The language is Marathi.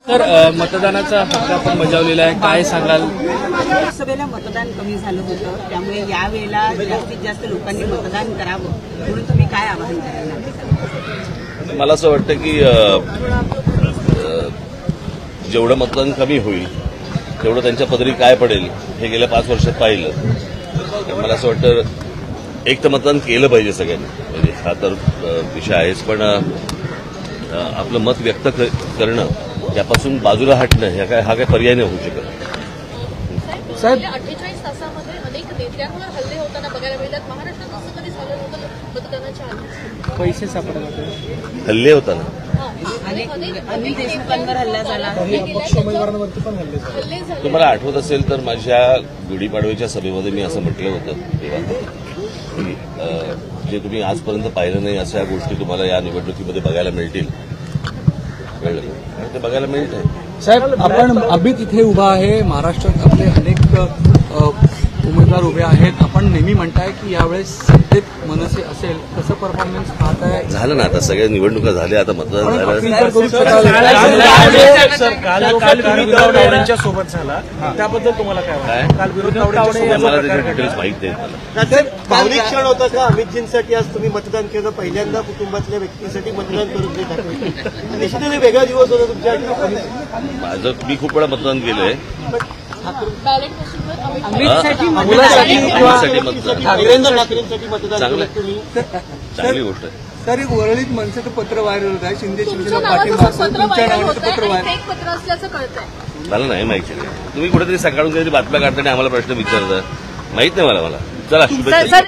तर मतदानाचा हक्क आपण बजावलेला आहे, काय सांगाल? लोकसभेला मतदान कमी झालं होतं, त्यामुळे यावेळेला जास्तीत जास्त लोकांनी मतदान करावं म्हणून तुम्ही काय आवाहन कराल? मला असं वाटतं की जेवढं मतदान कमी होईल तेवढं त्यांच्या पदरी काय पडेल हे गेल्या 5 वर्षात पाहिलं. मला असं वाटतं एक तर मतदान केलं पाहिजे सगळ्यांनी, म्हणजे हा तर विषय आहेच, पण आपलं मत व्यक्त करणं यापासून बाजूला हटणं हा काय पर्याय नाही होऊ शकत. साहेब 48 तासामध्ये अनेक नेत्यांवर हल्ले होताना बघायला मिळतात. महाराष्ट्रात असं कधी झालं नव्हतं मतदानाच्या आधी. पैसे सापडले, हल्ले होताना अनिल देशमुखांवर हल्ला झाला, तुम्हाला आठवत असेल तर माझ्या गुढीपाडव्याच्या सभेमध्ये मी असं म्हटलं होतं तेव्हा जे तुम्ही आजपर्यंत पाहिलं नाही अशा गोष्टी तुम्हाला या निवडणुकीमध्ये बघायला मिळतील. कळलं आणि ते बघायला मिळत आहे. साहेब, आपण अभित इथे उभा आहे, महाराष्ट्रात आपले अनेक उमेदवार उभे आहेत. आपण नेहमी म्हणताय की यावेळेस सत्तेत मनसे असेल, कसं परफॉर्मन्स पाहताय? झालं ना, आता सगळ्या निवडणुका झाल्या, आता मतदान झालं. तावडेंच्या सोबत झाला, त्याबद्दल तुम्हाला काय? काल विरोधी मला त्याचे डिटेल्स माहित नाहीत. भावनिक क्षण होता का अमितजींसाठी? आज तुम्ही मतदान केलं, पहिल्यांदा कुटुंबातल्या व्यक्तीसाठी मतदान करून देत. निश्चितच वेगळा दिवस होता तुमच्या. माझं मी खूप वेळा मतदान केलंय. बॅलेट मशीनवर ठाकरेंसाठी मतदान चांगली गोष्ट आहे. तर एक वरळीत मनसेचं पत्र व्हायरल होत आहे, शिंदे तुमच्या शिवसेना नावाचं पाठिंबा पत्र तुमच्या व्हायरल नावाचं होत पत्र आहे, व्हायरल. फेक पत्र असल्याचं कळतंय. मला नाही माहिती. तुम्ही कुठेतरी सकाळून काहीतरी बातम्या काढताना आम्हाला प्रश्न विचारता, माहित नाही मला. चला शुभेच्छा.